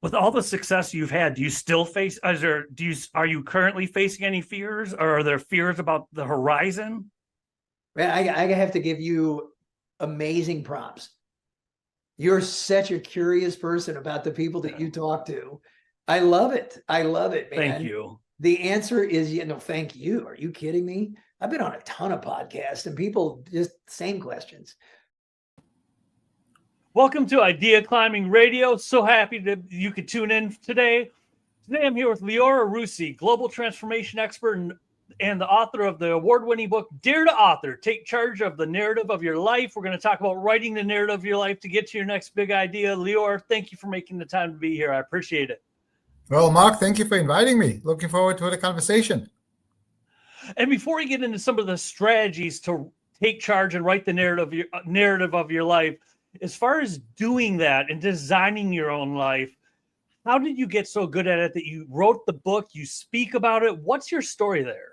With all the success you've had, do you still face, are you currently facing any fears, or are there fears about the horizon? Man, I have to give you amazing props. You're such a curious person about the people that you talk to. I love it. I love it, man. Thank you. The answer is, thank you. Are you kidding me? I've been on a ton of podcasts and people just same questions. Welcome to Idea Climbing Radio. So happy that you could tune in today. Today I'm here with Lior Arussey, global transformation expert and the author of the award-winning book, Dare to Author, Take Charge of the Narrative of Your Life. We're going to talk about writing the narrative of your life to get to your next big idea. Lior, thank you for making the time to be here. I appreciate it. Well, Mark, thank you for inviting me. Looking forward to the conversation. And before we get into some of the strategies to take charge and write the narrative of your life, as far as doing that and designing your own life, how did you get so good at it that you wrote the book, you speak about it? What's your story there?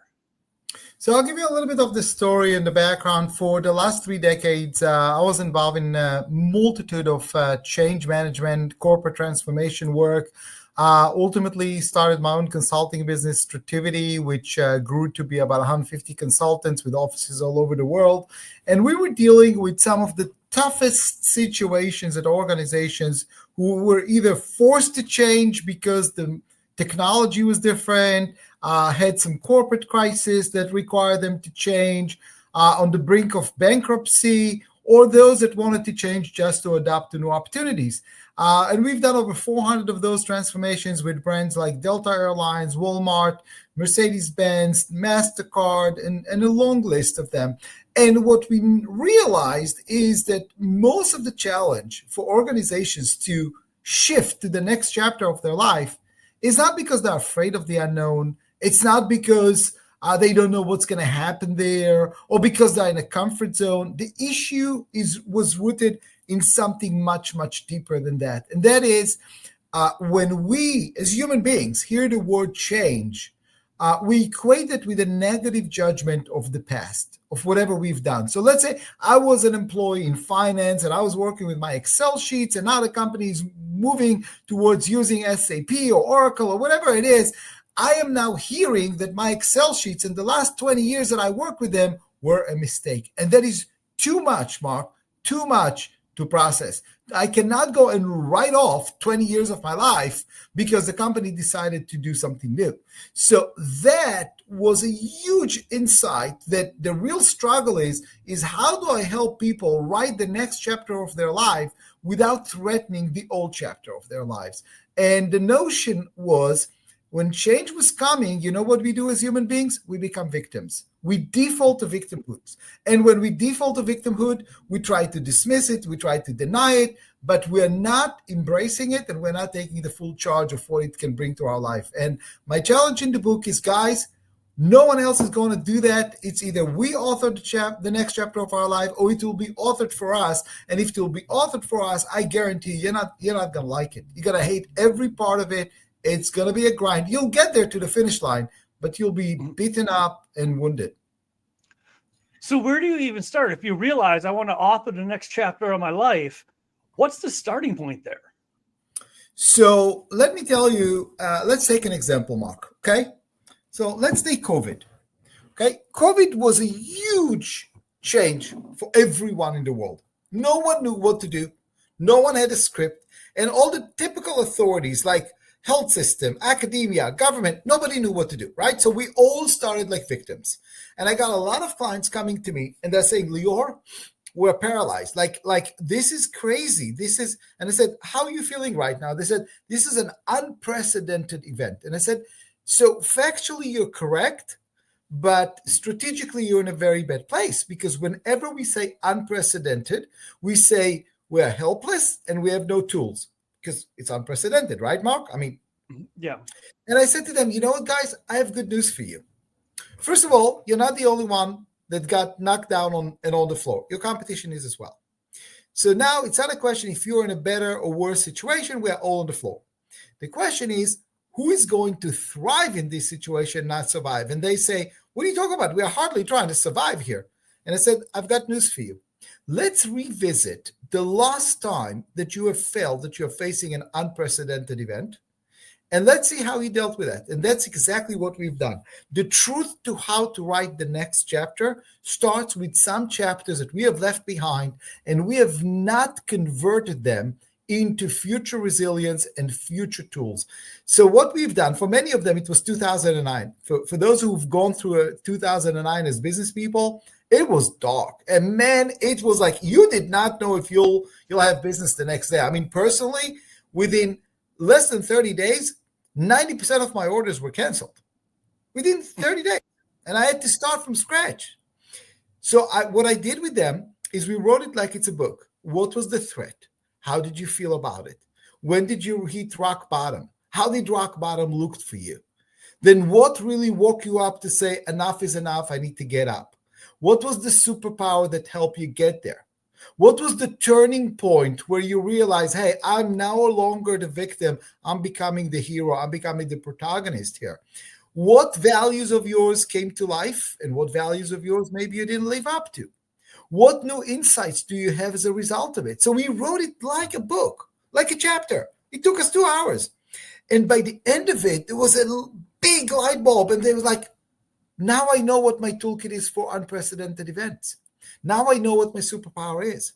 So I'll give you a little bit of the story and the background. For the last 3 decades, I was involved in a multitude of change management, corporate transformation work. Ultimately started my own consulting business, Strativity, which grew to be about 150 consultants with offices all over the world. And we were dealing with some of the toughest situations at organizations who were either forced to change because the technology was different, had some corporate crisis that required them to change, on the brink of bankruptcy, or those that wanted to change just to adapt to new opportunities. And we've done over 400 of those transformations with brands like Delta Airlines, Walmart, Mercedes-Benz, MasterCard, and a long list of them. And what we realized is that most of the challenge for organizations to shift to the next chapter of their life is not because they're afraid of the unknown. It's not because they don't know what's going to happen there, or because they're in a comfort zone. The issue was rooted in something much, much deeper than that. And that is when we, as human beings, hear the word change, we equate it with a negative judgment of the past, of whatever we've done. So let's say I was an employee in finance and I was working with my Excel sheets, and now the company is moving towards using SAP or Oracle or whatever it is. I am now hearing that my Excel sheets in the last 20 years that I worked with them were a mistake. And that is too much, Mark, too much to process. I cannot go and write off 20 years of my life because the company decided to do something new. So that was a huge insight that the real struggle is how do I help people write the next chapter of their life without threatening the old chapter of their lives? And the notion was, when change was coming, you know what we do as human beings? We become victims. We default to victimhood. And when we default to victimhood, we try to dismiss it, we try to deny it, but we're not embracing it, and we're not taking the full charge of what it can bring to our life. And my challenge in the book is, guys, no one else is going to do that. It's either we author the next chapter of our life, or it will be authored for us. And if it will be authored for us, I guarantee you're not going to like it. You're going to hate every part of it. It's going to be a grind. You'll get there to the finish line, but you'll be beaten up and wounded. So where do you even start? If you realize I want to author the next chapter of my life, what's the starting point there? So let me tell you, let's take an example, Mark, okay? So let's take COVID, okay? COVID was a huge change for everyone in the world. No one knew what to do. No one had a script. And all the typical authorities like health system, academia, government, nobody knew what to do, right? So we all started like victims. And I got a lot of clients coming to me and they're saying, Lior, we're paralyzed. Like this is crazy. And I said, how are you feeling right now? They said, this is an unprecedented event. And I said, so factually you're correct, but strategically you're in a very bad place, because whenever we say unprecedented, we say we're helpless and we have no tools. Because it's unprecedented, right, Mark? I mean, yeah. And I said to them, you know what, guys, I have good news for you. First of all, you're not the only one that got knocked down on the floor. Your competition is as well. So now it's not a question if you're in a better or worse situation, we're all on the floor. The question is, who is going to thrive in this situation, not survive? And they say, what are you talking about? We are hardly trying to survive here. And I said, I've got news for you. let's revisit the last time that you have felt that you're facing an unprecedented event. And let's see how he dealt with that. And that's exactly what we've done. The truth to how to write the next chapter starts with some chapters that we have left behind, and we have not converted them into future resilience and future tools. So what we've done, for many of them, it was 2009. For those who've gone through 2009 as business people, it was dark. And man, it was like you did not know if you'll have business the next day. I mean, personally, within less than 30 days, 90% of my orders were canceled within 30 days. And I had to start from scratch. So what I did with them is we wrote it like it's a book. What was the threat? How did you feel about it? When did you hit rock bottom? How did rock bottom look for you? Then what really woke you up to say, enough is enough, I need to get up? What was the superpower that helped you get there? What was the turning point where you realize, hey, I'm no longer the victim. I'm becoming the hero. I'm becoming the protagonist here. What values of yours came to life, and what values of yours maybe you didn't live up to? What new insights do you have as a result of it? So we wrote it like a book, like a chapter. It took us 2 hours. And by the end of it, there was a big light bulb. And they was like, now I know what my toolkit is for unprecedented events. Now I know what my superpower is.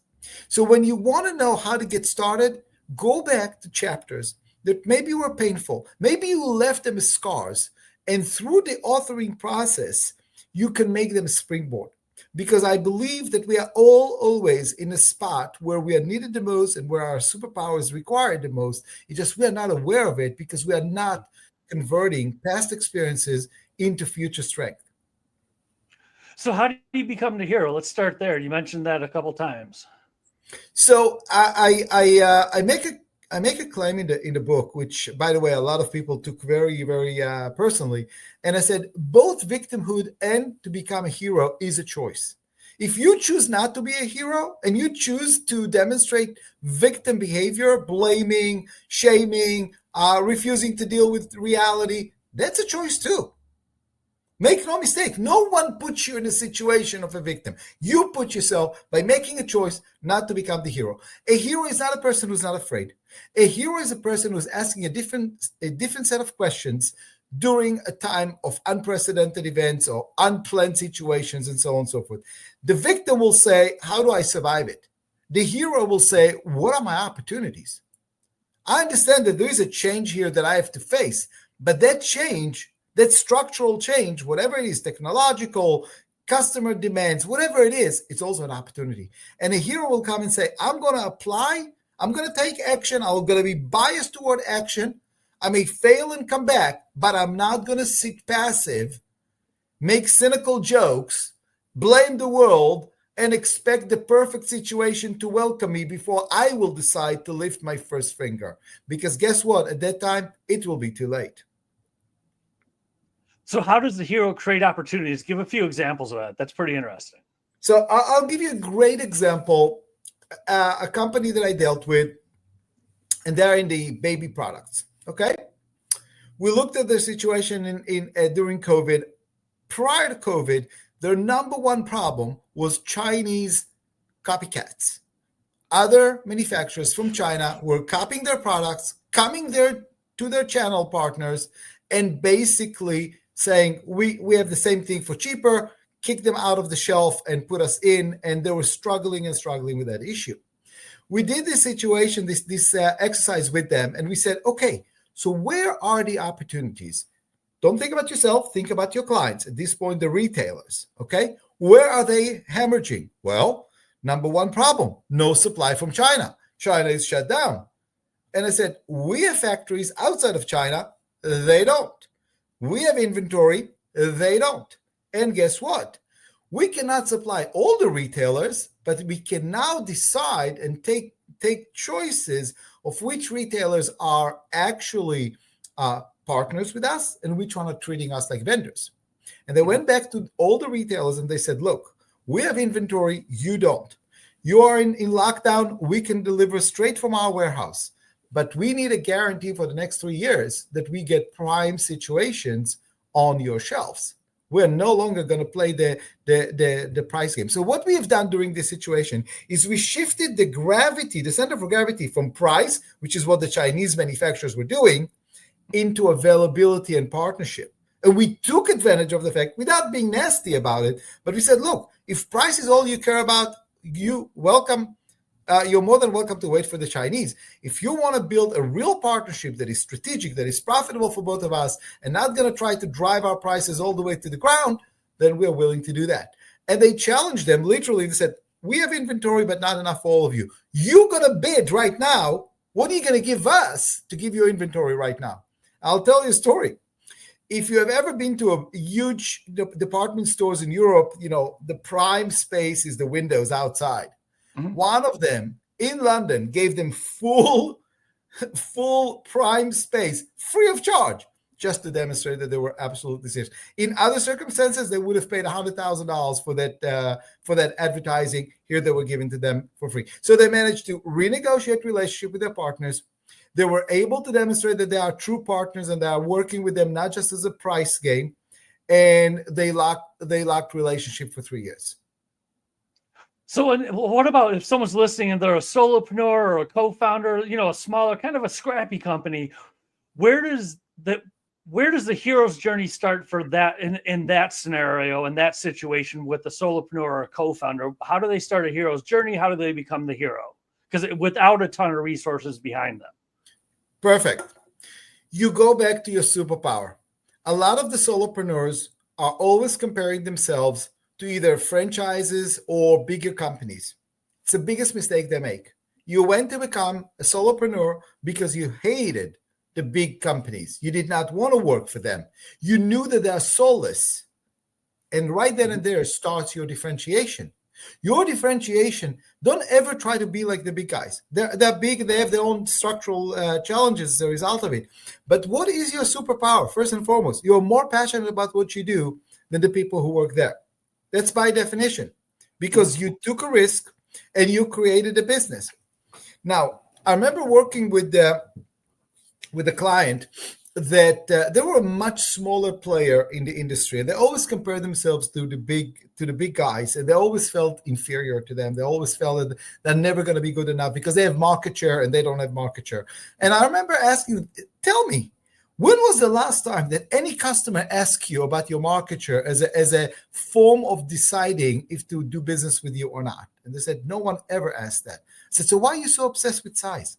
So when you want to know how to get started, go back to chapters that maybe were painful. Maybe you left them as scars. And through the authoring process, you can make them a springboard. Because I believe that we are all always in a spot where we are needed the most and where our superpower is required the most. It's just we are not aware of it because we are not converting past experiences into future strength. So how do you become the hero? Let's start there. You mentioned that a couple times. So I make a claim in the book, which, by the way, a lot of people took very, very personally. And I said, both victimhood and to become a hero is a choice. If you choose not to be a hero and you choose to demonstrate victim behavior, blaming, shaming, refusing to deal with reality, that's a choice too. Make no mistake, no one puts you in a situation of a victim. You put yourself by making a choice not to become the hero. A hero is not a person who's not afraid. A hero is a person who's asking a different set of questions during a time of unprecedented events or unplanned situations and so on and so forth. The victim will say, how do I survive it? The hero will say, what are my opportunities? I understand that there is a change here that I have to face, but that change, that structural change, whatever it is, technological, customer demands, whatever it is, it's also an opportunity. And a hero will come and say, I'm going to apply, I'm going to take action, I'm going to be biased toward action. I may fail and come back, but I'm not going to sit passive, make cynical jokes, blame the world, and expect the perfect situation to welcome me before I will decide to lift my first finger. Because guess what? At that time, it will be too late. So how does the hero create opportunities? Give a few examples of that. That's pretty interesting. So I'll give you a great example. A company that I dealt with, and they're in the baby products. Okay. We looked at the situation during COVID. Prior to COVID, their number one problem was Chinese copycats. Other manufacturers from China were copying their products, coming there to their channel partners, and basically saying, we have the same thing for cheaper, kick them out of the shelf and put us in. And they were struggling with that issue. We did this situation, this exercise with them, and we said, okay, so where are the opportunities? Don't think about yourself, think about your clients. At this point, the retailers, okay? Where are they hemorrhaging? Well, number one problem, no supply from China. China is shut down. And I said, we have factories outside of China, they don't. We have inventory, they don't. And guess what? We cannot supply all the retailers, but we can now decide and take choices of which retailers are actually partners with us and which one are treating us like vendors. And they went back to all the retailers and they said, look, we have inventory, you don't. You are in lockdown, we can deliver straight from our warehouse. But we need a guarantee for the next 3 years that we get prime situations on your shelves. We're no longer going to play the price game. So what we have done during this situation is we shifted the gravity, the center of gravity from price, which is what the Chinese manufacturers were doing, into availability and partnership. And we took advantage of the fact, without being nasty about it, but we said, look, if price is all you care about, you're more than welcome to wait for the Chinese. If you want to build a real partnership that is strategic, that is profitable for both of us, and not going to try to drive our prices all the way to the ground, then we're willing to do that. And they challenged them, literally, they said, we have inventory, but not enough for all of you. You're going to bid right now. What are you going to give us to give you inventory right now? I'll tell you a story. If you have ever been to a huge department stores in Europe, the prime space is the windows outside. Mm-hmm. One of them in London gave them full prime space, free of charge, just to demonstrate that they were absolutely serious. In other circumstances, they would have paid $100,000 for that advertising. Here, they were given to them for free. So they managed to renegotiate relationship with their partners. They were able to demonstrate that they are true partners and they are working with them not just as a price game. And they locked relationship for 3 years. So what about if someone's listening and they're a solopreneur or a co-founder, a smaller, kind of a scrappy company? Where does the hero's journey start for that in that scenario, in that situation with a solopreneur or a co-founder? How do they start a hero's journey? How do they become the hero? Because without a ton of resources behind them. Perfect. You go back to your superpower. A lot of the solopreneurs are always comparing themselves to either franchises or bigger companies. It's the biggest mistake they make. You went to become a solopreneur because you hated the big companies. You did not want to work for them. You knew that they are soulless. And right then and there starts your differentiation. Your differentiation, don't ever try to be like the big guys. They're big, they have their own structural challenges as a result of it. But what is your superpower? First and foremost, you're more passionate about what you do than the people who work there. That's by definition, because you took a risk and you created a business. Now, I remember working with a client that they were a much smaller player in the industry, and they always compared themselves to the big guys, and they always felt inferior to them. They always felt that they're never going to be good enough because they have market share and they don't have market share. And I remember asking them, tell me, when was the last time that any customer asked you about your market share as a form of deciding if to do business with you or not? And they said, no one ever asked that. I said, so why are you so obsessed with size?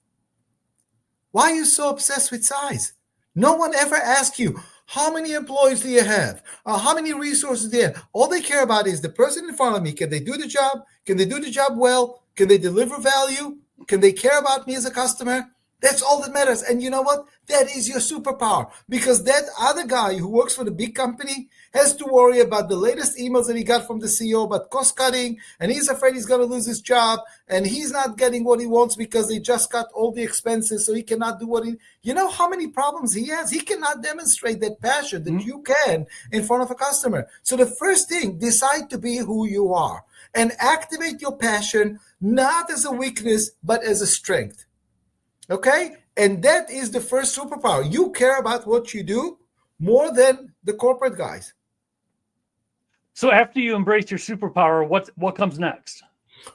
Why are you so obsessed with size? No one ever asked you, how many employees do you have? How many resources do you have? All they care about is the person in front of me. Can they do the job? Can they do the job well? Can they deliver value? Can they care about me as a customer? That's all that matters. And you know what? That is your superpower, because that other guy who works for the big company has to worry about the latest emails that he got from the CEO about cost cutting, and he's afraid he's going to lose his job, and he's not getting what he wants because they just cut all the expenses, so he cannot do what he... You know how many problems he has? He cannot demonstrate that passion that you can in front of a customer. So the first thing, decide to be who you are and activate your passion, not as a weakness, but as a strength. Okay? And that is the first superpower. You care about what you do more than the corporate guys. So after you embrace your superpower, what comes next?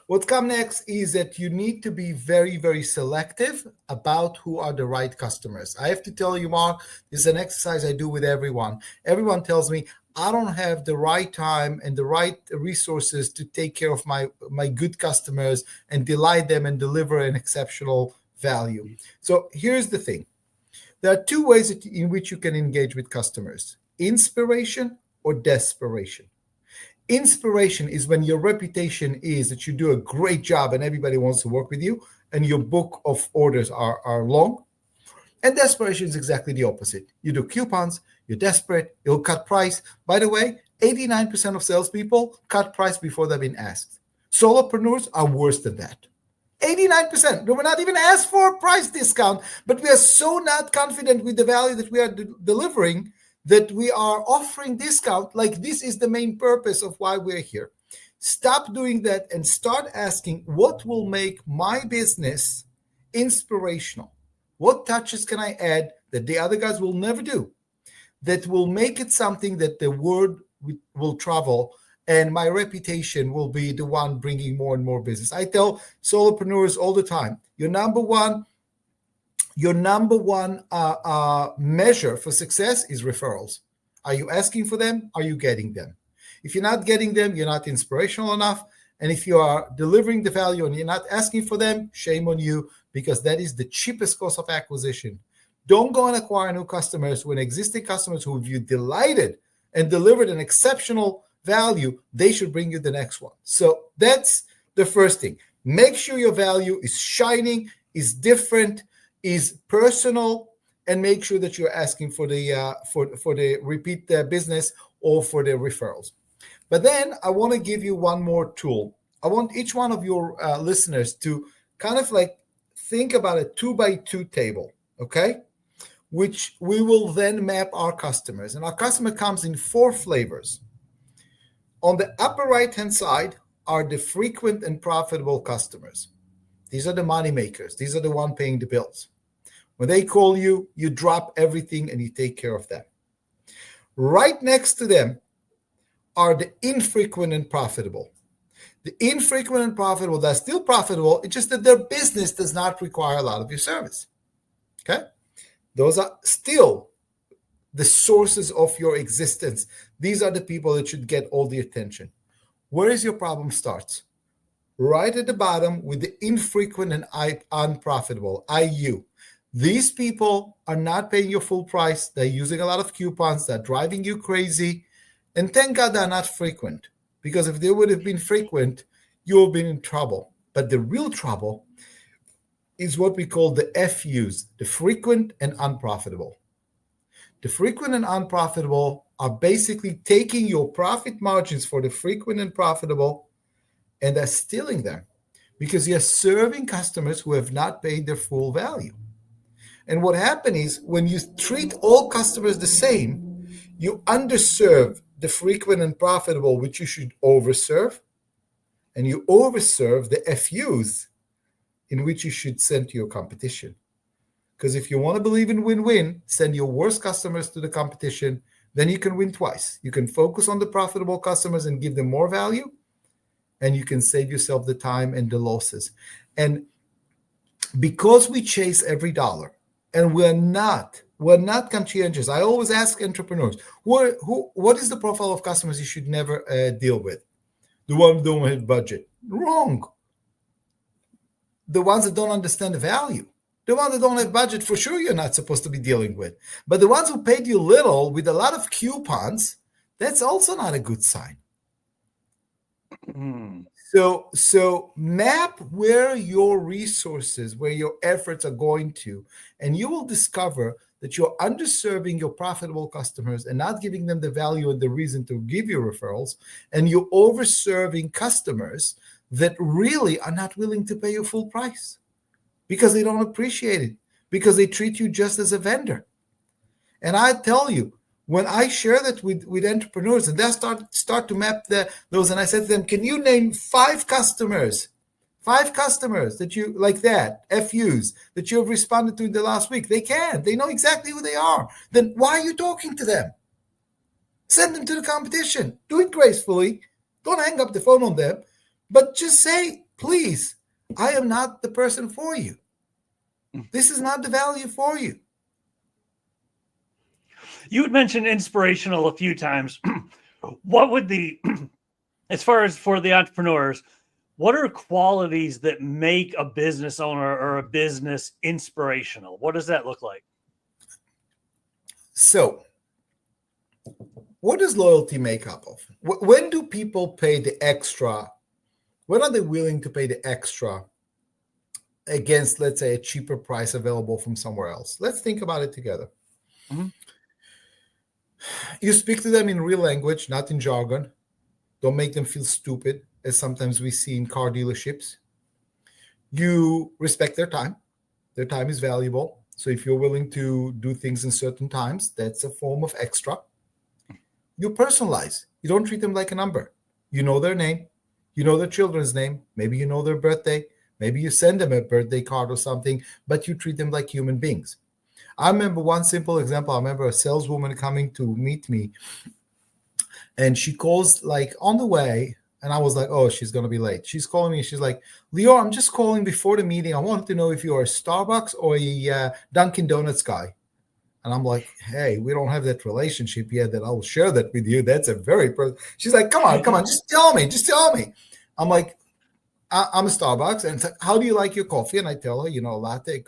What comes next is that you need to be very, very selective about who are the right customers. I have to tell you, Mark, this is an exercise I do with everyone. Everyone tells me, I don't have the right time and the right resources to take care of my good customers and delight them and deliver an exceptional value. So here's the thing. There are two ways in which you can engage with customers: inspiration or desperation. Inspiration is when your reputation is that you do a great job and everybody wants to work with you and your book of orders are long. And desperation is exactly the opposite. You do coupons, you're desperate, you'll cut price. By the way, 89% of salespeople cut price before they've been asked. Solopreneurs are worse than that. 89%. We're not even asked for a price discount, but we are so not confident with the value that we are delivering that we are offering discount like this is the main purpose of why we're here. Stop doing that and start asking, what will make my business inspirational? What touches can I add that the other guys will never do, that will make it something that the word will travel, and my reputation will be the one bringing more and more business. I tell solopreneurs all the time, your number one measure for success is referrals. Are you asking for them? Are you getting them? If you're not getting them, you're not inspirational enough. And if you are delivering the value and you're not asking for them, shame on you, because that is the cheapest cost of acquisition. Don't go and acquire new customers when existing customers who you delighted and delivered an exceptional value, they should bring you the next one. So that's the first thing. Make sure your value is shining, is different, is personal, and make sure that you're asking for the repeat business or for the referrals. But then I want to give you one more tool. I want each one of your listeners to kind of like think about a 2x2 table, okay? Which we will then map our customers. And our customer comes in 4 flavors. On the upper right-hand side are the frequent and profitable customers. These are the money makers. These are the one paying the bills. When they call you, you drop everything and you take care of them. Right next to them are the infrequent and profitable. The infrequent and profitable, they're still profitable. It's just that their business does not require a lot of your service. Okay? Those are still the sources of your existence. These are the people that should get all the attention. Where is your problem starts? Right at the bottom with the infrequent and unprofitable, IU. These people are not paying your full price. They're using a lot of coupons. They're driving you crazy. And thank God they're not frequent, because if they would have been frequent, you would have been in trouble. But the real trouble is what we call the FUs, the frequent and unprofitable. The frequent and unprofitable are basically taking your profit margins for the frequent and profitable, and they're stealing them because you're serving customers who have not paid their full value. And what happens is when you treat all customers the same, you underserve the frequent and profitable, which you should overserve, and you overserve the FUs, in which you should send to your competition. Because if you want to believe in win-win, send your worst customers to the competition, then you can win twice. You can focus on the profitable customers and give them more value, and you can save yourself the time and the losses. And because we chase every dollar, and we're not conscientious. I always ask entrepreneurs, what is the profile of customers you should never deal with? The ones who don't have budget. Wrong. The ones that don't understand the value. The ones that don't have budget, for sure you're not supposed to be dealing with. But the ones who paid you little with a lot of coupons, that's also not a good sign. So map where your resources, where your efforts are going to, and you will discover that you're underserving your profitable customers and not giving them the value and the reason to give you referrals, and you're overserving customers that really are not willing to pay your full price because they don't appreciate it, because they treat you just as a vendor. And I tell you, when I share that with entrepreneurs and they start to map those, and I said to them, can you name 5 customers that you like that, FUs, that you have responded to in the last week? They can. They know exactly who they are. Then why are you talking to them? Send them to the competition. Do it gracefully. Don't hang up the phone on them, but just say, please, I am not the person for you. This is not the value for you. You had mentioned inspirational a few times. What would as far as for the entrepreneurs, what are qualities that make a business owner or a business inspirational? What does that look like? So, what does loyalty make up of? When do people pay the extra? When are they willing to pay the extra against, let's say, a cheaper price available from somewhere else? Let's think about it together. Mm-hmm. You speak to them in real language, not in jargon. Don't make them feel stupid, as sometimes we see in car dealerships. You respect their time. Their time is valuable. So if you're willing to do things in certain times, that's a form of extra. You personalize. You don't treat them like a number. You know their name. You know their children's name. Maybe you know their birthday. Maybe you send them a birthday card or something, but you treat them like human beings. I remember one simple example. I remember a saleswoman coming to meet me, And she calls like on the way, and I was like, oh, she's going to be late. She's calling me. She's like, Lior, I'm just calling before the meeting. I wanted to know if you are a Starbucks or a Dunkin' Donuts guy. And I'm like, hey, we don't have that relationship yet that I'll share that with you. That's a very She's like, come on, just tell me. I'm like, I'm a Starbucks. And it's like, how do you like your coffee? And I tell her, a latte,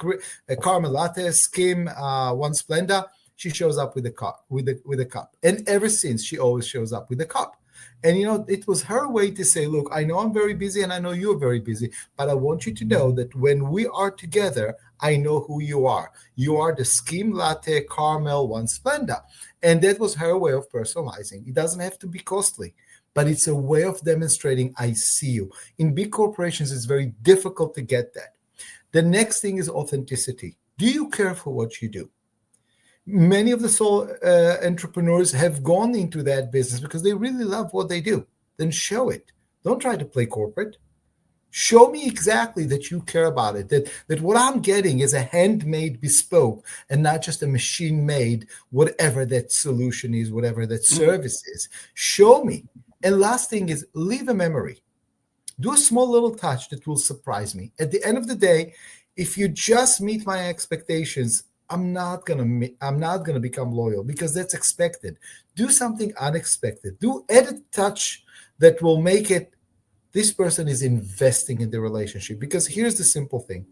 a caramel latte, skim, one Splenda. She shows up with a cup, with a cup. And ever since, she always shows up with a cup. And, it was her way to say, look, I know I'm very busy and I know you're very busy, but I want you to know that when we are together, I know who you are. You are the skim latte caramel one Splenda. And that was her way of personalizing. It doesn't have to be costly, but it's a way of demonstrating I see you. In big corporations, it's very difficult to get that. The next thing is authenticity. Do you care for what you do? Many of the sole entrepreneurs have gone into that business because they really love what they do. Then show it. Don't try to play corporate. Show me exactly that you care about it, that what I'm getting is a handmade bespoke and not just a machine-made, whatever that solution is, whatever that service is. Show me. And last thing is leave a memory. Do a small little touch that will surprise me. At the end of the day, if you just meet my expectations, I'm not gonna become loyal because that's expected. Do something unexpected. Add a touch that will make it. This person is investing in the relationship, because here's the simple thing.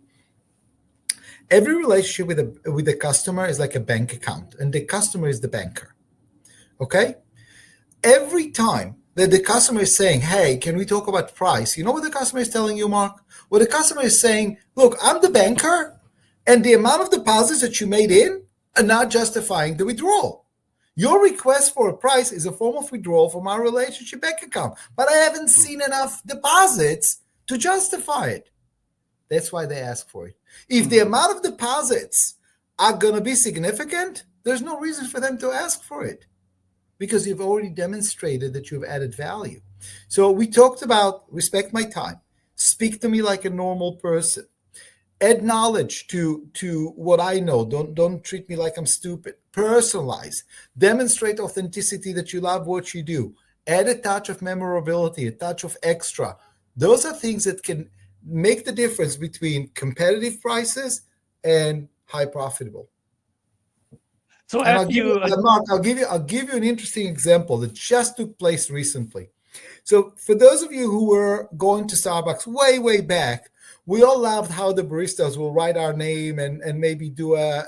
Every relationship with a customer is like a bank account, and the customer is the banker. Okay? Every time that the customer is saying, hey, can we talk about price? You know what the customer is telling you, Mark? What the customer is saying, look, I'm the banker, and the amount of deposits that you made in are not justifying the withdrawal. Your request for a price is a form of withdrawal from our relationship bank account, but I haven't seen enough deposits to justify it. That's why they ask for it. If the amount of deposits are going to be significant, there's no reason for them to ask for it, because you've already demonstrated that you've added value. So we talked about respect my time, speak to me like a normal person, add knowledge to what I know. Don't treat me like I'm stupid. Personalize, demonstrate authenticity that you love what you do. Add a touch of memorability, a touch of extra. Those are things that can make the difference between competitive prices and high profitable. So And Mark, I'll give you an interesting example that just took place recently. So for those of you who were going to Starbucks way back, we all loved how the baristas will write our name and maybe do a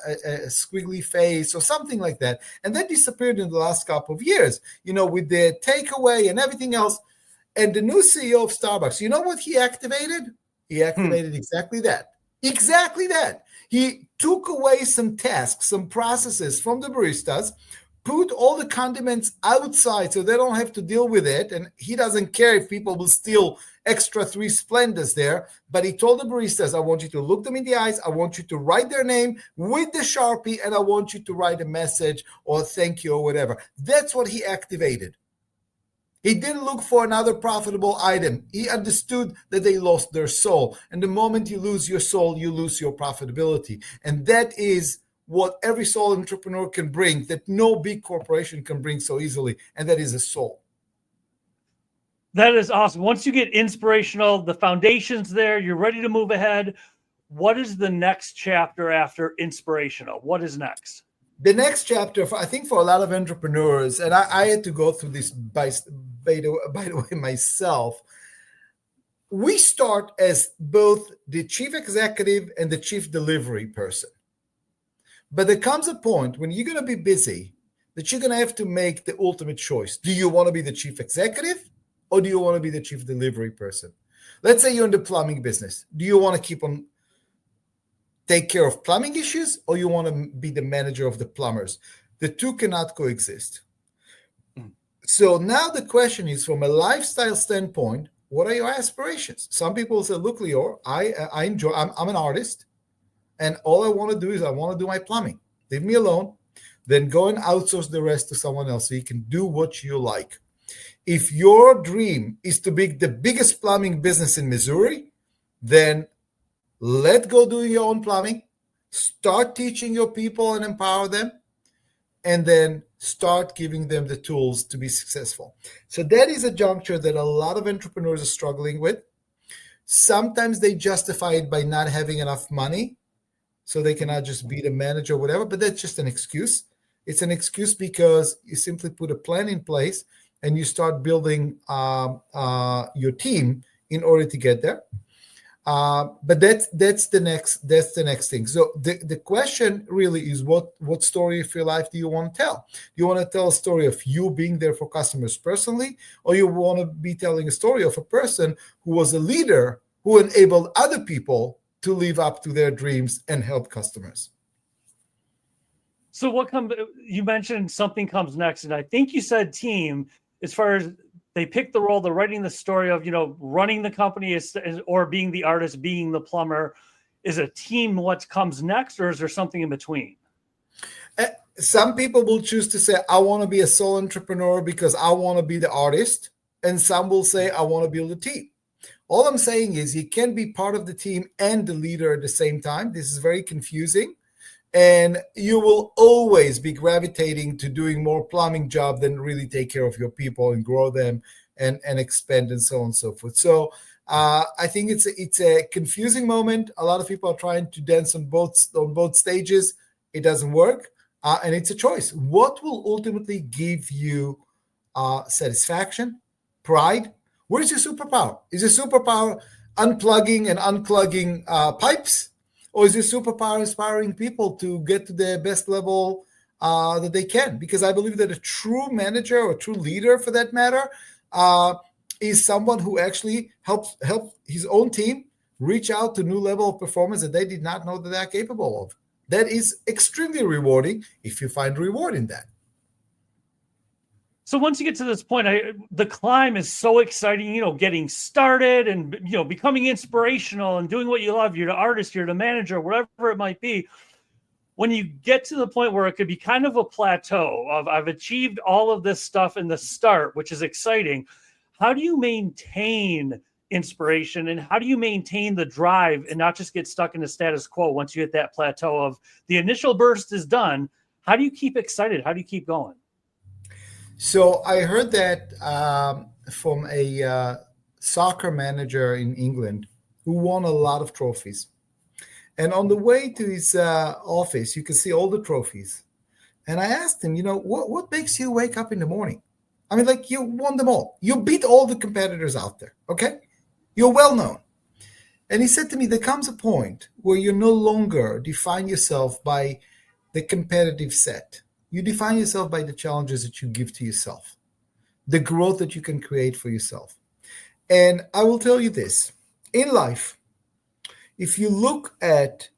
squiggly face or something like that. And that disappeared in the last couple of years, with the takeaway and everything else. And the new CEO of Starbucks, you know what he activated? He activated exactly that. Exactly that. He took away some tasks, some processes from the baristas, put all the condiments outside so they don't have to deal with it. And he doesn't care if people will steal extra 3 Splendas there. But he told the baristas, I want you to look them in the eyes. I want you to write their name with the Sharpie, and I want you to write a message or thank you or whatever. That's what he activated. He didn't look for another profitable item. He understood that they lost their soul. And the moment you lose your soul, you lose your profitability. And that is what every sole entrepreneur can bring that no big corporation can bring so easily, and that is a soul. That is awesome. Once you get inspirational, the foundation's there, you're ready to move ahead. What is the next chapter after inspirational? What is next? The next chapter, I think for a lot of entrepreneurs, and I had to go through this by the way myself, we start as both the chief executive and the chief delivery person. But there comes a point when you're going to be busy that you're going to have to make the ultimate choice. Do you want to be the chief executive, or do you want to be the chief delivery person? Let's say you're in the plumbing business. Do you want to keep on take care of plumbing issues, or you want to be the manager of the plumbers? The two cannot coexist. So now the question is, from a lifestyle standpoint, what are your aspirations? Some people say, look, Lior, I enjoy, I'm an artist, and all I want to do is I want to do my plumbing. Leave me alone. Then go and outsource the rest to someone else so you can do what you like. If your dream is to be the biggest plumbing business in Missouri, then let go doing your own plumbing. Start teaching your people and empower them. And then start giving them the tools to be successful. So that is a juncture that a lot of entrepreneurs are struggling with. Sometimes they justify it by not having enough money, so they cannot just be the manager or whatever, but that's just an excuse. It's an excuse because you simply put a plan in place and you start building your team in order to get there. But that's the next thing. So the question really is, what story of your life do you want to tell? Do you want to tell a story of you being there for customers personally, or you want to be telling a story of a person who was a leader who enabled other people to live up to their dreams and help customers? So you mentioned something comes next, and I think you said team, as far as they pick the role, they're writing the story of, running the company or being the artist, being the plumber. Is a team what comes next, or is there something in between? Some people will choose to say, I want to be a sole entrepreneur because I want to be the artist. And some will say, I want to build a team. All I'm saying is you can be part of the team and the leader at the same time. This is very confusing. And you will always be gravitating to doing more plumbing job than really take care of your people and grow them and expand and so on and so forth. So I think it's a confusing moment. A lot of people are trying to dance on both stages. It doesn't work. And it's a choice. What will ultimately give you satisfaction, pride? Where's your superpower? Is your superpower unplugging and unclogging pipes? Or is your superpower inspiring people to get to the best level that they can? Because I believe that a true manager or true leader, for that matter, is someone who actually helps his own team reach out to new level of performance that they did not know that they're capable of. That is extremely rewarding if you find reward in that. So once you get to this point, the climb is so exciting, getting started and, becoming inspirational and doing what you love. You're the artist, you're the manager, whatever it might be. When you get to the point where it could be kind of a plateau of I've achieved all of this stuff in the start, which is exciting. How do you maintain inspiration and how do you maintain the drive and not just get stuck in the status quo once you hit that plateau of the initial burst is done? How do you keep excited? How do you keep going? So I heard that from a soccer manager in England who won a lot of trophies. And on the way to his office, you can see all the trophies. And I asked him, what makes you wake up in the morning? I mean, like, you won them all. You beat all the competitors out there, okay? You're well known. And he said to me, there comes a point where you no longer define yourself by the competitive set. You define yourself by the challenges that you give to yourself, the growth that you can create for yourself. And I will tell you this, in life, if you look at,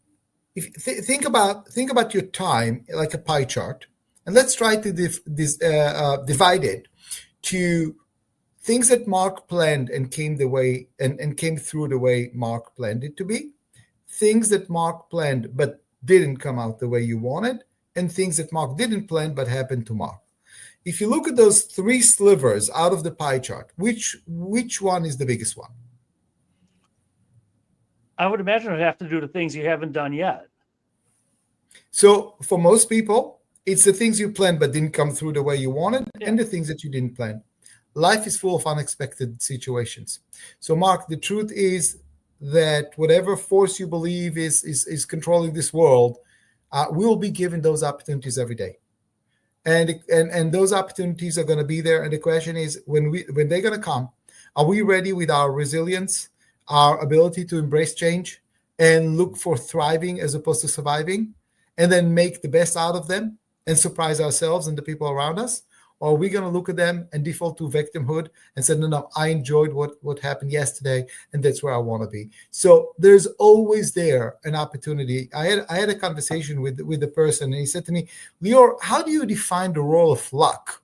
think about your time like a pie chart, and let's try to divide it to things that Mark planned and came the way and came through the way Mark planned it to be, things that Mark planned but didn't come out the way you wanted, and things that Mark didn't plan but happened to Mark. If you look at those three slivers out of the pie chart, which one is the biggest one? I would imagine it would have to do the things you haven't done yet. So for most people, it's the things you planned but didn't come through the way you wanted, and the things that you didn't plan. Life is full of unexpected situations. So Mark, the truth is that whatever force you believe is controlling this world, we'll be given those opportunities every day. And those opportunities are going to be there. And the question is, when they're going to come, are we ready with our resilience, our ability to embrace change and look for thriving as opposed to surviving, and then make the best out of them and surprise ourselves and the people around us? Or are we going to look at them and default to victimhood and say, no, I enjoyed what happened yesterday, and that's where I want to be? So there's always there an opportunity. I had a conversation with the person, and he said to me, Lior, how do you define the role of luck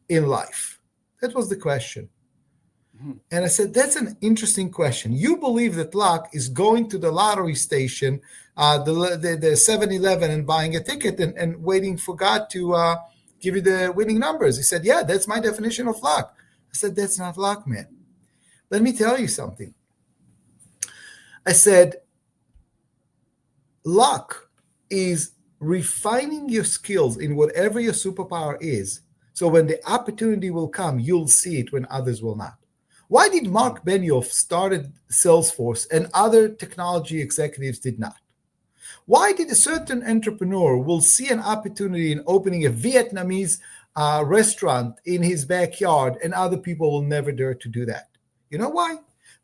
in life? That was the question. And I said, that's an interesting question. You believe that luck is going to the lottery station, the 7-Eleven, and buying a ticket and waiting for God to give you the winning numbers. He said, yeah, that's my definition of luck. I said, that's not luck, man. Let me tell you something. I said, luck is refining your skills in whatever your superpower is. So when the opportunity will come, you'll see it when others will not. Why did Mark Benioff started Salesforce and other technology executives did not? Why did a certain entrepreneur will see an opportunity in opening a Vietnamese restaurant in his backyard and other people will never dare to do that? You know why?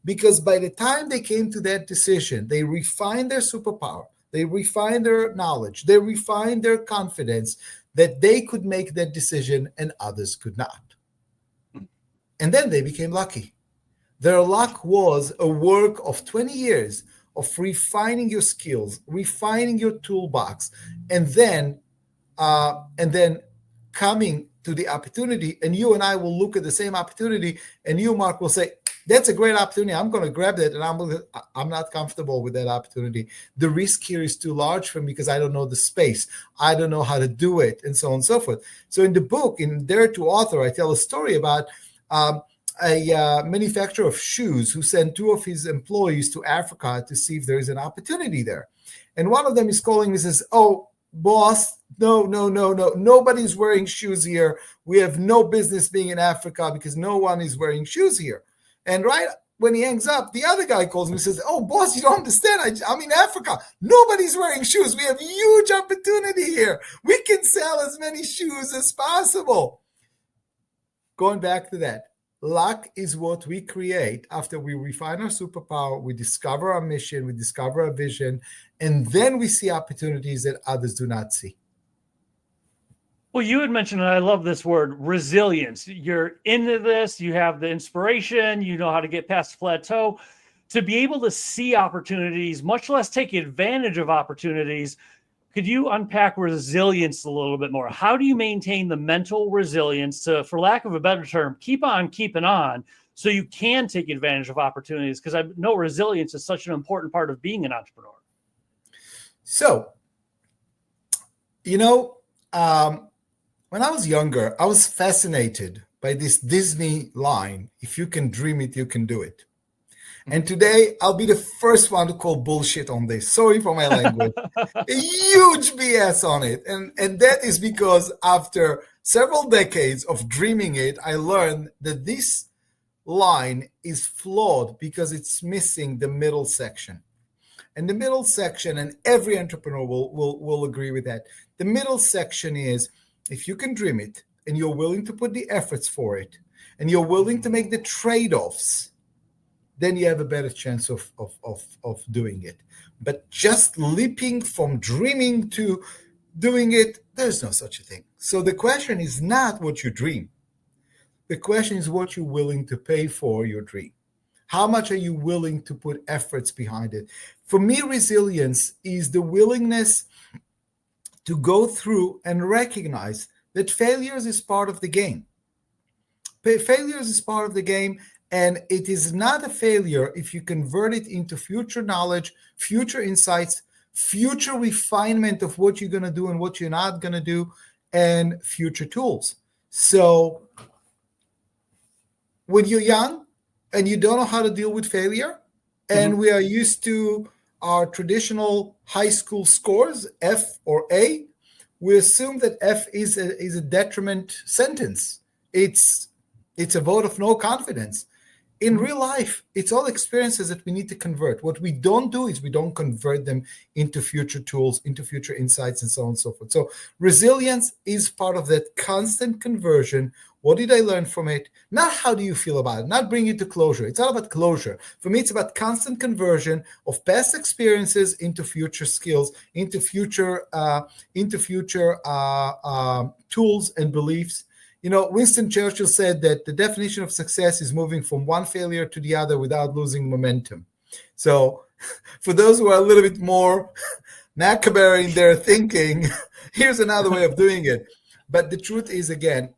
Because by the time they came to that decision, they refined their superpower, they refined their knowledge, they refined their confidence that they could make that decision and others could not. And then they became lucky. Their luck was a work of 20 years of refining your skills, refining your toolbox, and then coming to the opportunity. And you and I will look at the same opportunity, and you, Mark, will say, "That's a great opportunity. I'm going to grab that, and I'm not comfortable with that opportunity. The risk here is too large for me because I don't know the space. I don't know how to do it," and so on and so forth. So in the book, in Dare to Author, I tell a story about a manufacturer of shoes who sent two of his employees to Africa to see if there is an opportunity there. And one of them is calling me and says, "Oh, boss, no, nobody's wearing shoes here. We have no business being in Africa because no one is wearing shoes here." And right when he hangs up, the other guy calls me and says, "Oh, boss, you don't understand. I'm in Africa. Nobody's wearing shoes. We have huge opportunity here. We can sell as many shoes as possible." Going back to that, luck is what we create after we refine our superpower, we discover our mission, we discover our vision, and then we see opportunities that others do not see. Well, you had mentioned, and I love this word, resilience. You're into this, you have the inspiration, you know how to get past the plateau. To be able to see opportunities, much less take advantage of opportunities, could you unpack resilience a little bit more? How do you maintain the mental resilience to, for lack of a better term, keep on keeping on so you can take advantage of opportunities? Because I know resilience is such an important part of being an entrepreneur. So, when I was younger, I was fascinated by this Disney line, "If you can dream it, you can do it." And today, I'll be the first one to call bullshit on this. Sorry for my language. A huge BS on it. And that is because after several decades of dreaming it, I learned that this line is flawed because it's missing the middle section. And the middle section, and every entrepreneur will agree with that, the middle section is, if you can dream it and you're willing to put the efforts for it and you're willing to make the trade-offs, then you have a better chance of doing it. But just leaping from dreaming to doing it, there's no such a thing. So the question is not what you dream. The question is what you're willing to pay for your dream. How much are you willing to put efforts behind it? For me, resilience is the willingness to go through and recognize that failures is part of the game. Failures is part of the game, and it is not a failure if you convert it into future knowledge, future insights, future refinement of what you're going to do and what you're not going to do, and future tools. So when you're young and you don't know how to deal with failure, and we are used to our traditional high school scores, F or A, we assume that F is a detriment sentence. It's a vote of no confidence. In real life, it's all experiences that we need to convert. What we don't do is we don't convert them into future tools, into future insights, and so on and so forth. So resilience is part of that constant conversion. What did I learn from it? Not how do you feel about it, not bring it to closure. It's all about closure. For me, it's about constant conversion of past experiences into future skills, into future tools and beliefs. Winston Churchill said that the definition of success is moving from one failure to the other without losing momentum. So for those who are a little bit more macabre in their thinking, here's another way of doing it. But the truth is, again,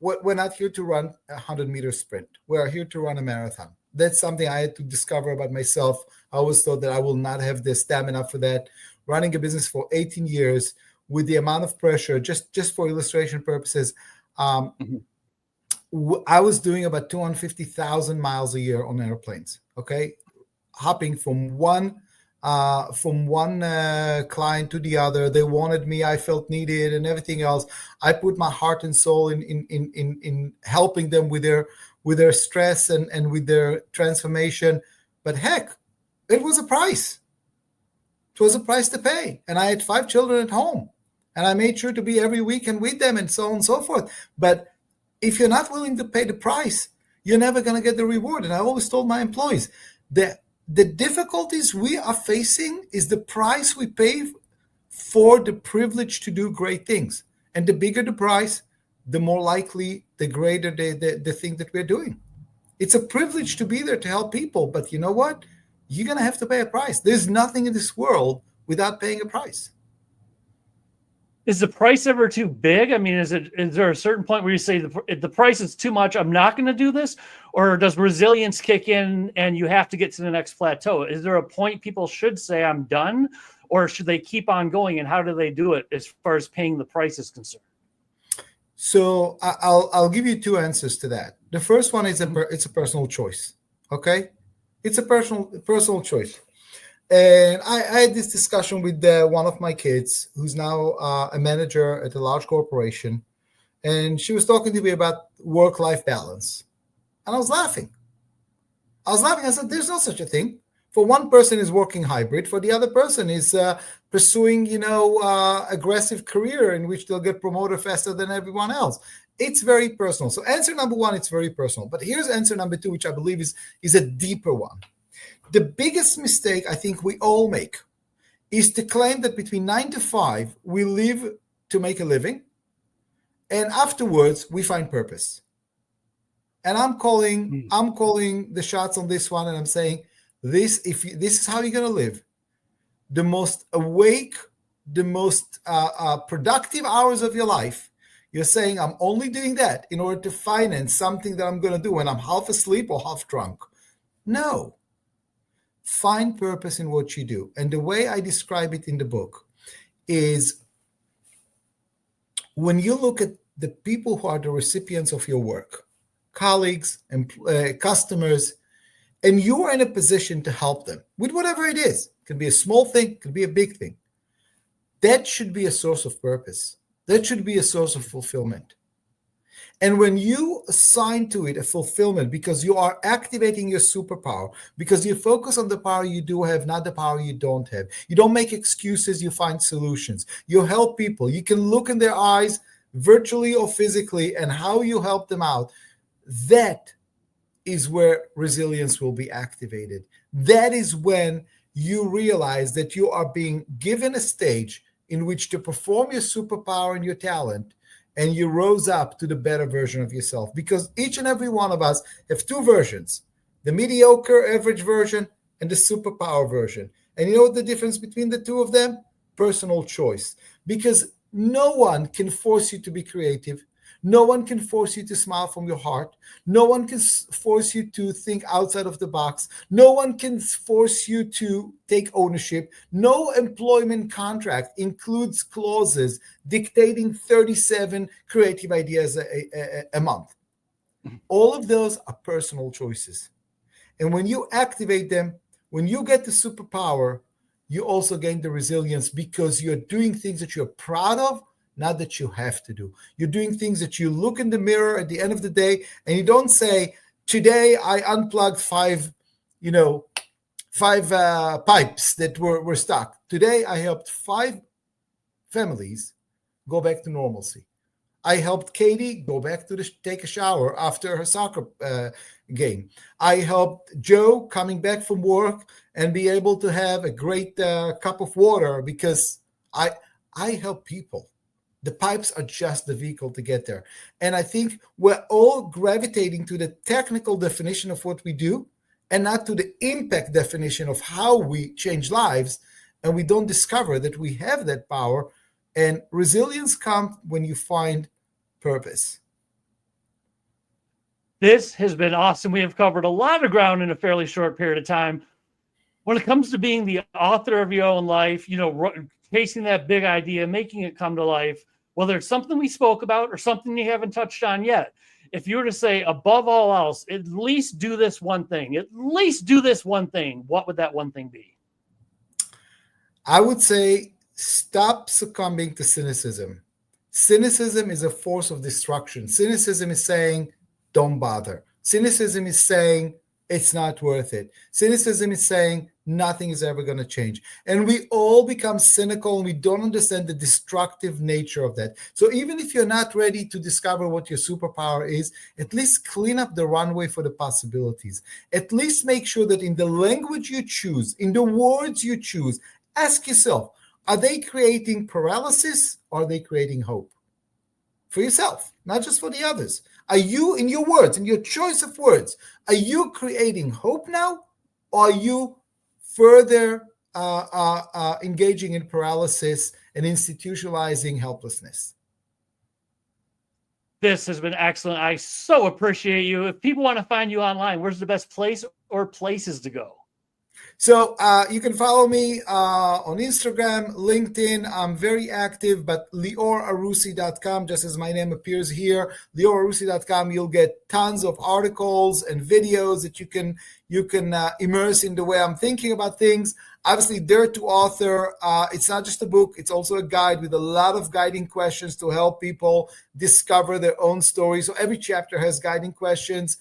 we're not here to run a 100-meter sprint. We're here to run a marathon. That's something I had to discover about myself. I always thought that I will not have the stamina for that. Running a business for 18 years, with the amount of pressure, just for illustration purposes, I was doing about 250,000 miles a year on airplanes, okay? Hopping from one from one client to the other. They wanted me, I felt needed, and everything else. I put my heart and soul in helping them with their stress and with their transformation. But heck, it was a price. It was a price to pay. And I had 5 children at home, and I made sure to be every weekend with them and so on and so forth. But if you're not willing to pay the price, you're never going to get the reward. And I always told my employees that the difficulties we are facing is the price we pay for the privilege to do great things. And the bigger the price, the more likely, the greater the thing that we're doing. It's a privilege to be there to help people. But you know what? You're going to have to pay a price. There's nothing in this world without paying a price. Is the price ever too big? I mean, is there a certain point where you say the price is too much, I'm not going to do this? Or does resilience kick in and you have to get to the next plateau? Is there a point people should say, I'm done? Or should they keep on going? And how do they do it as far as paying the price is concerned? So I'll give you 2 answers to that. The first one is it's a personal choice. Okay? It's a personal choice. And I had this discussion with one of my kids, who's now a manager at a large corporation. And she was talking to me about work-life balance. And I was laughing. I said, there's no such a thing. For one person is working hybrid. For the other person is pursuing, aggressive career in which they'll get promoted faster than everyone else. It's very personal. So answer number 1, it's very personal. But here's answer number 2, which I believe is a deeper one. The biggest mistake I think we all make is to claim that between 9 to 5, we live to make a living, and afterwards we find purpose. And I'm calling the shots on this one, and I'm saying this is how you're going to live. The most awake, the most productive hours of your life, you're saying, I'm only doing that in order to finance something that I'm going to do when I'm half asleep or half drunk. No. Find purpose in what you do. And the way I describe it in the book is when you look at the people who are the recipients of your work, colleagues and customers, and you are in a position to help them with whatever it is. It can be a small thing, it can be a big thing. That should be a source of purpose. That should be a source of fulfillment. And when you assign to it a fulfillment because you are activating your superpower, because you focus on the power you do have, not the power you don't have. You don't make excuses, you find solutions. You help people. You can look in their eyes virtually or physically and how you help them out. That is where resilience will be activated. That is when you realize that you are being given a stage in which to perform your superpower and your talent, and you rose up to the better version of yourself. Because each and every one of us have 2 versions, the mediocre average version and the superpower version. And you know what the difference between the 2 of them? Personal choice. Because no one can force you to be creative. No one can force you to smile from your heart. No one can force you to think outside of the box. No one can force you to take ownership. No employment contract includes clauses dictating 37 creative ideas a month. All of those are personal choices. And when you activate them, when you get the superpower, you also gain the resilience because you're doing things that you're proud of, not that you have to do. You're doing things that you look in the mirror at the end of the day and you don't say, today I unplugged 5 pipes that were stuck. Today I helped 5 families go back to normalcy. I helped Katie go back to take a shower after her soccer game. I helped Joe coming back from work and be able to have a great cup of water because I help people. The pipes are just the vehicle to get there. And I think we're all gravitating to the technical definition of what we do and not to the impact definition of how we change lives. And we don't discover that we have that power. And resilience comes when you find purpose. This has been awesome. We have covered a lot of ground in a fairly short period of time. When it comes to being the author of your own life, chasing that big idea, making it come to life, whether it's something we spoke about or something you haven't touched on yet, if you were to say, above all else, at least do this one thing, what would that one thing be? I would say stop succumbing to cynicism. Cynicism is a force of destruction. Cynicism is saying, don't bother. Cynicism is saying, it's not worth it. Cynicism is saying, nothing is ever going to change. And we all become cynical and we don't understand the destructive nature of that. So even if you're not ready to discover what your superpower is, at least clean up the runway for the possibilities. At least make sure that in the language you choose, in the words you choose, ask yourself, are they creating paralysis or are they creating hope? For yourself, not just for the others. Are you, in your words, in your choice of words, are you creating hope now? Or are you further engaging in paralysis and institutionalizing helplessness? This has been excellent. I so appreciate you. If people want to find you online, where's the best place or places to go? So you can follow me on Instagram, LinkedIn. I'm very active, but LiorArussey.com, just as my name appears here, LiorArussey.com, you'll get tons of articles and videos that you can immerse in the way I'm thinking about things. Obviously, Dare to Author, it's not just a book, it's also a guide with a lot of guiding questions to help people discover their own story. So every chapter has guiding questions.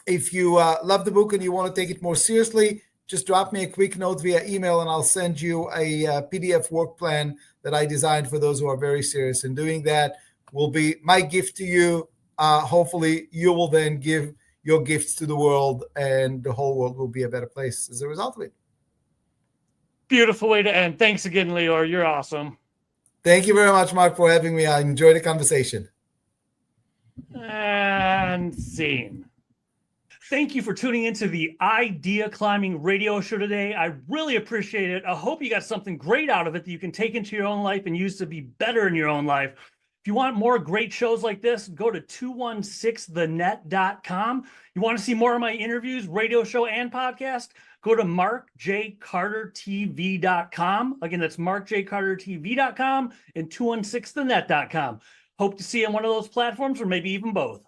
If you love the book and you want to take it more seriously, just drop me a quick note via email and I'll send you a PDF work plan that I designed for those who are very serious in doing that. Will be my gift to you. Hopefully you will then give your gifts to the world and the whole world will be a better place as a result of it. Beautiful way to end. Thanks again, Lior. You're awesome. Thank you very much, Mark, for having me. I enjoyed the conversation. And scene. Thank you for tuning into the Idea Climbing radio show today. I really appreciate it. I hope you got something great out of it that you can take into your own life and use to be better in your own life. If you want more great shows like this, go to 216thenet.com. You want to see more of my interviews, radio show, and podcast? Go to markjcartertv.com. Again, that's markjcartertv.com and 216thenet.com. Hope to see you on one of those platforms or maybe even both.